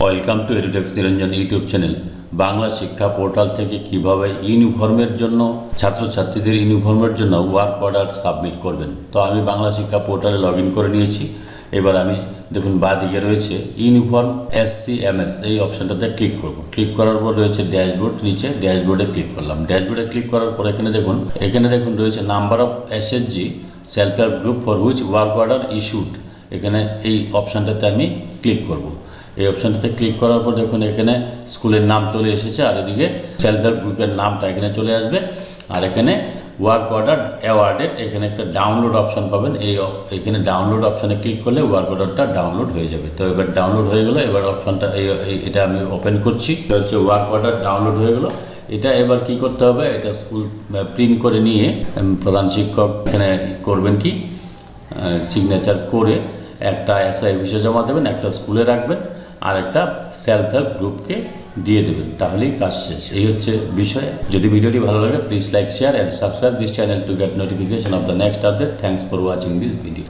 Welcome to এডুটেক্স Niranjan YouTube channel. Bangla শিক্ষা portal থেকে কিভাবে ইউনিফর্মের জন্য ছাত্রছাত্রীদের ইউনিফর্মের জন্য ওয়ার্ক অর্ডার সাবমিট করবেন। তো আমি বাংলা শিক্ষা পোর্টালে লগ ইন করে নিয়েছি। এবার আমি দেখুন বাঁদিকে রয়েছে ইউনিফর্ম SCMS, এই অপশানটাতে ক্লিক করব। ক্লিক করার পর রয়েছে ড্যাশবোর্ড, নিচে ড্যাশবোর্ডে ক্লিক করলাম। ড্যাশবোর্ডে ক্লিক করার পর এখানে দেখুন রয়েছে number of SHG self help group for which work order issued. এখানে এই অপশানটাতে আমি ক্লিক করব। এই অপশানটাতে ক্লিক করার পর দেখুন এখানে স্কুলের নাম চলে এসেছে, আর এদিকে সেলফ হেল্প গ্রুপের নামটা এখানে চলে আসবে। আর এখানে ওয়ার্ক অর্ডার অ্যাওয়ার্ডেড, এখানে একটা ডাউনলোড অপশান পাবেন। এখানে ডাউনলোড অপশানে ক্লিক করলে ওয়ার্ক অর্ডারটা ডাউনলোড হয়ে যাবে। তো এবার ডাউনলোড হয়ে গেলো। এবার অপশানটা এটা আমি ওপেন করছি। এটা হচ্ছে ওয়ার্ক অর্ডার ডাউনলোড হয়ে গেলো। এটা এবার কি করতে হবে, এটা স্কুল প্রিন্ট করে নিয়ে প্রধান শিক্ষক এখানে করবেন কি সিগনেচার করে একটা SI অফিসে জমা দেবেন, একটা স্কুলে রাখবেন, আর একটা সেলফ হেল্প গ্রুপকে দিয়ে দেবেন, তাহলেই কাজ শেষ। এই হচ্ছে বিষয়। যদি ভিডিওটি ভালো লাগে please like, share and subscribe this channel to get notification off the next update. Thanks for watching this video.